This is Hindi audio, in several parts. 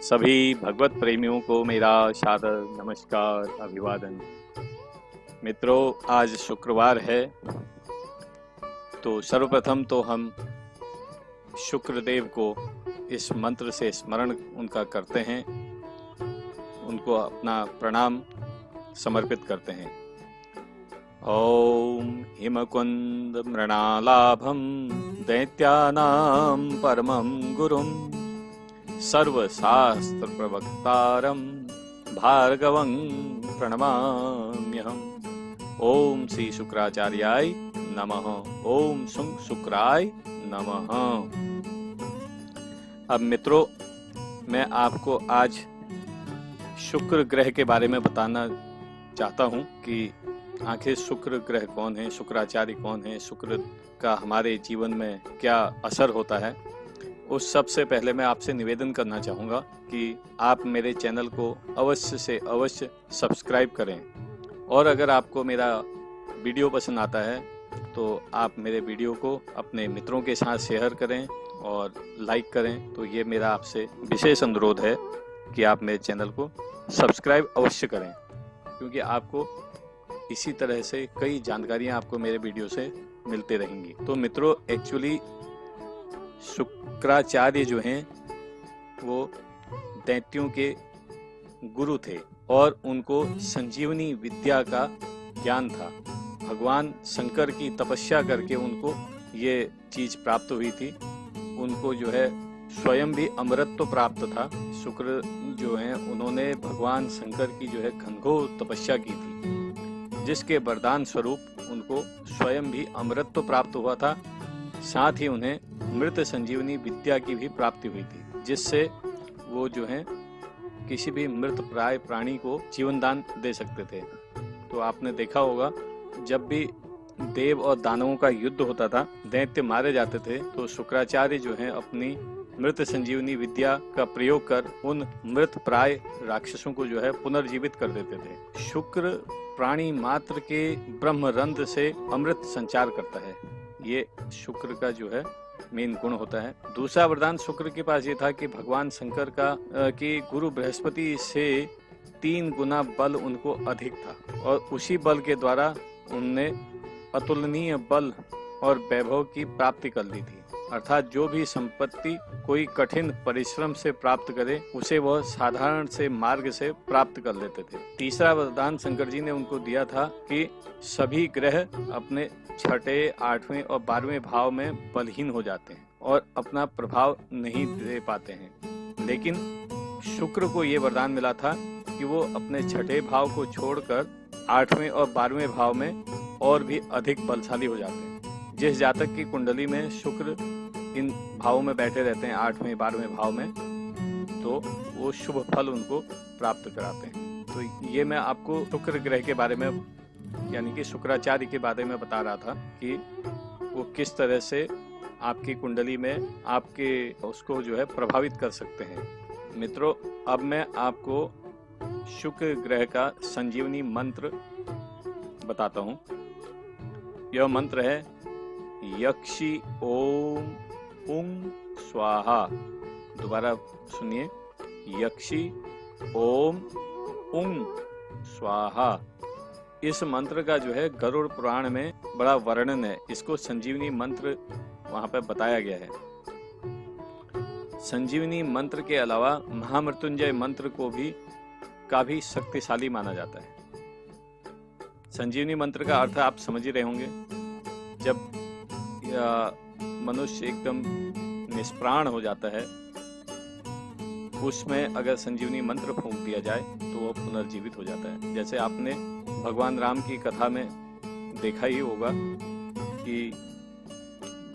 सभी भगवत प्रेमियों को मेरा सादर नमस्कार अभिवादन। मित्रों, आज शुक्रवार है, तो सर्वप्रथम तो हम शुक्रदेव को इस मंत्र से स्मरण उनका करते हैं, उनको अपना प्रणाम समर्पित करते हैं। ओम हिमकुंद मृणालाभम दैत्यानां परमं गुरुं सर्वशास्त्र प्रवक्तारं भार्गवं प्रणमाम्यहम्। ओम श्री शुक्राचार्याय नमः। ओम शुक्राय नमः। अब मित्रों, मैं आपको आज शुक्र ग्रह के बारे में बताना चाहता हूं कि आखिर शुक्र ग्रह कौन है, शुक्राचार्य कौन है, शुक्र का हमारे जीवन में क्या असर होता है। उस सबसे पहले मैं आपसे निवेदन करना चाहूँगा कि आप मेरे चैनल को अवश्य से अवश्य सब्सक्राइब करें, और अगर आपको मेरा वीडियो पसंद आता है तो आप मेरे वीडियो को अपने मित्रों के साथ शेयर करें और लाइक करें। तो ये मेरा आपसे विशेष अनुरोध है कि आप मेरे चैनल को सब्सक्राइब अवश्य करें, क्योंकि आपको इसी तरह से कई जानकारियाँ आपको मेरे वीडियो से मिलते रहेंगी। तो मित्रों, एक्चुअली शुक्राचार्य जो हैं वो दैत्यों के गुरु थे और उनको संजीवनी विद्या का ज्ञान था। भगवान शंकर की तपस्या करके उनको ये चीज प्राप्त हुई थी। उनको जो है स्वयं भी अमृत प्राप्त था। शुक्र जो हैं उन्होंने भगवान शंकर की जो है घनघोर तपस्या की थी, जिसके वरदान स्वरूप उनको स्वयं भी अमृत प्राप्त हुआ था। साथ ही उन्हें मृत संजीवनी विद्या की भी प्राप्ति हुई थी, जिससे वो जो है किसी भी मृत प्राय प्राणी को जीवन दान दे सकते थे। तो आपने देखा होगा, जब भी देव और दानवों का युद्ध होता था, दैत्य मारे जाते थे, तो शुक्राचार्य जो है अपनी मृत संजीवनी विद्या का प्रयोग कर उन मृत प्राय राक्षसों को जो है पुनर्जीवित कर देते थे। शुक्र प्राणी मात्र के ब्रह्मरंध्र से अमृत संचार करता है। ये शुक्र का जो है मेन गुण होता है। दूसरा वरदान शुक्र के पास ये था कि भगवान शंकर का कि गुरु बृहस्पति से 3 गुना बल उनको अधिक था, और उसी बल के द्वारा उनने अतुलनीय बल और वैभव की प्राप्ति कर ली थी। अर्थात जो भी संपत्ति कोई कठिन परिश्रम से प्राप्त करे, उसे वह साधारण से मार्ग से प्राप्त कर लेते थे। तीसरा वरदान शंकर जी ने उनको दिया था कि सभी ग्रह अपने 6, 8वें और 12वें भाव में बलहीन हो जाते हैं और अपना प्रभाव नहीं दे पाते हैं, लेकिन शुक्र को ये वरदान मिला था कि वो अपने 6ठे भाव को छोड़कर 8वें और 12वें भाव में और भी अधिक बलशाली हो जाते हैं। जिस जातक की कुंडली में शुक्र इन भावों में बैठे रहते हैं, 8वें 12वें भाव में, तो वो शुभ फल उनको प्राप्त कराते हैं। तो ये मैं आपको शुक्र ग्रह के बारे में, यानी कि शुक्राचार्य के बारे में बता रहा था कि वो किस तरह से आपकी कुंडली में आपके उसको जो है प्रभावित कर सकते हैं। मित्रों, अब मैं आपको शुक्र ग्रह का संजीवनी मंत्र बताता हूँ। यह मंत्र है यक्षि ओम उंग स्वाहा। दोबारा सुनिए, यक्षि ओम उंग स्वाहा। इस मंत्र का जो है गरुड़ पुराण में बड़ा वर्णन है। इसको संजीवनी मंत्र वहां पर बताया गया है। संजीवनी मंत्र के अलावा महामृत्युंजय मंत्र को भी काफी शक्तिशाली माना जाता है। संजीवनी मंत्र का अर्थ आप समझ ही रहे होंगे। जब मनुष्य एकदम निष्प्राण हो जाता है, उसमें अगर संजीवनी मंत्र फूंक दिया जाए तो वह पुनर्जीवित हो जाता है। जैसे आपने भगवान राम की कथा में देखा ही होगा कि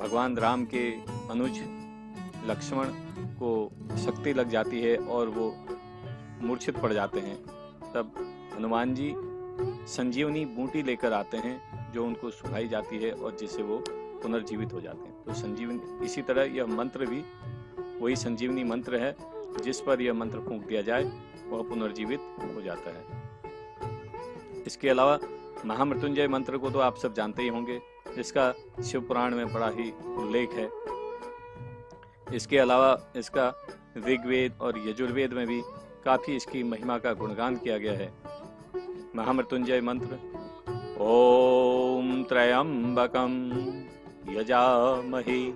भगवान राम के अनुज लक्ष्मण को शक्ति लग जाती है और वो मूर्छित पड़ जाते हैं। तब हनुमान जी संजीवनी बूटी लेकर आते हैं, जो उनको सुखाई जाती है और जिससे वो पुनर्जीवित हो जाते हैं। तो संजीवनी, इसी तरह यह मंत्र भी वही संजीवनी मंत्र है, जिस पर यह मंत्र फूंक दिया जाए वह पुनर्जीवित हो जाता है। इसके अलावा महामृत्युंजय मंत्र को तो आप सब जानते ही होंगे, जिसका शिव पुराण में बड़ा ही उल्लेख है। इसके अलावा इसका ऋग्वेद और यजुर्वेद में भी काफी इसकी महिमा का गुणगान किया गया है। महामृत्युंजय मंत्र: ओम त्र्यंबकं यजामहे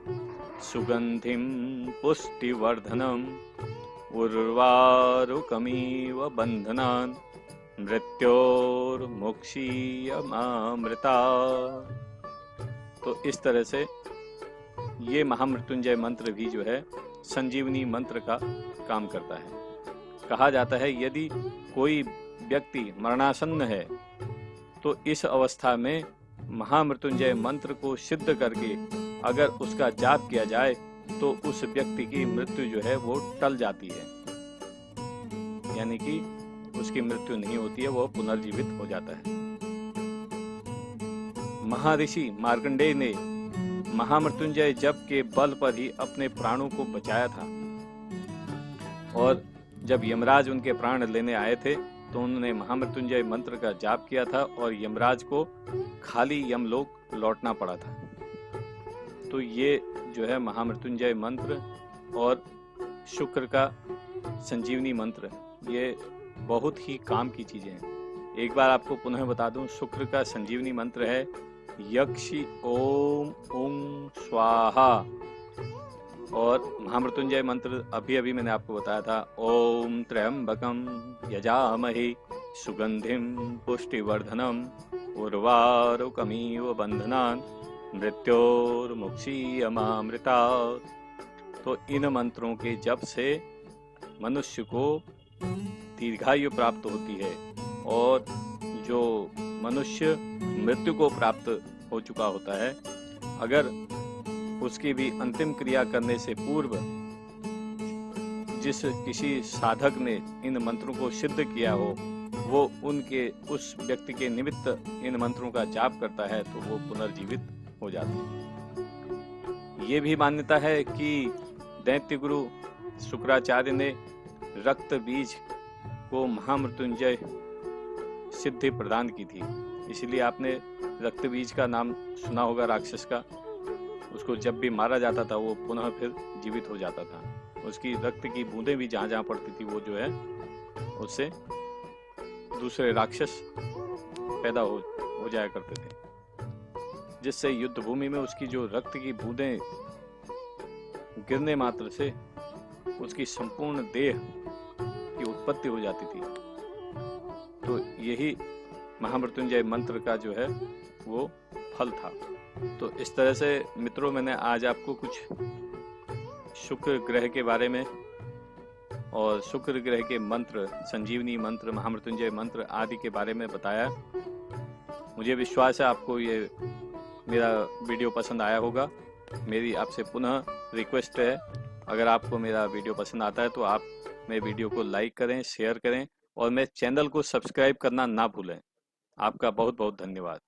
सुगंधिं पुष्टिवर्धनम् उर्वारुकमिव बन्धनान् मृत्योर्मुक्षीयमामृतात्। तो इस तरह से ये महामृत्युंजय मंत्र भी जो है संजीवनी मंत्र का काम करता है। कहा जाता है यदि कोई व्यक्ति मरणासन्न है तो इस अवस्था में महामृत्युंजय मंत्र को सिद्ध करके अगर उसका जाप किया जाए तो उस व्यक्ति की मृत्यु जो है वो टल जाती है, यानी कि उसकी मृत्यु नहीं होती है, वो पुनर्जीवित हो जाता है। महर्षि मार्कंडेय ने महामृत्युंजय जप के बल पर ही अपने प्राणों को बचाया था, और जब यमराज उनके प्राण लेने आए थे तो उन्होंने महामृत्युंजय मंत्र का जाप किया था और यमराज को खाली यमलोक लौटना पड़ा था। तो ये जो है महामृत्युंजय मंत्र और शुक्र का संजीवनी मंत्र, ये बहुत ही काम की चीजें हैं। एक बार आपको पुनः बता दूं, शुक्र का संजीवनी मंत्र है यक्षि ओम उंग स्वाहा, और महामृत्युंजय मंत्र अभी मैंने आपको बताया था ओम त्र्यंबकं यजामहे सुगंधिं पुष्टिवर्धनम् उर्वारुकमिव बन्धनान् मृत्योर्मुक्षीयमामृतात्। तो इन मंत्रों के जप से मनुष्य को दीर्घायु प्राप्त होती है, और जो मनुष्य मृत्यु को प्राप्त हो चुका होता है, अगर उसकी भी अंतिम क्रिया करने से पूर्व जिस किसी साधक ने इन मंत्रों को सिद्ध किया हो, वो उनके उस व्यक्ति के निमित्त इन मंत्रों का जाप करता है तो वो पुनर्जीवित हो जाता है। ये भी मान्यता है कि दैत्य गुरु शुक्राचार्य ने रक्त बीज को महामृत्युंजय सिद्धि प्रदान की थी, इसलिए आपने रक्त बीज का नाम सुना होगा राक्षस का। उसको जब भी मारा जाता था वो पुनः फिर जीवित हो जाता था। उसकी रक्त की बूंदें भी जहाँ जहाँ पड़ती थी वो जो है उससे दूसरे राक्षस पैदा हो जाया करते थे, जिससे युद्ध भूमि में उसकी जो रक्त की बूंदें गिरने मात्र से उसकी संपूर्ण देह की उत्पत्ति हो जाती थी। तो यही महामृत्युंजय मंत्र का जो है वो फल था। तो इस तरह से मित्रों, मैंने आज आपको कुछ शुक्र ग्रह के बारे में और शुक्र ग्रह के मंत्र, संजीवनी मंत्र, महामृत्युंजय मंत्र आदि के बारे में बताया। मुझे विश्वास है आपको ये मेरा वीडियो पसंद आया होगा। मेरी आपसे पुनः रिक्वेस्ट है, अगर आपको मेरा वीडियो पसंद आता है तो आप मेरे वीडियो को लाइक करें, शेयर करें और मेरे चैनल को सब्सक्राइब करना ना भूलें। आपका बहुत बहुत धन्यवाद।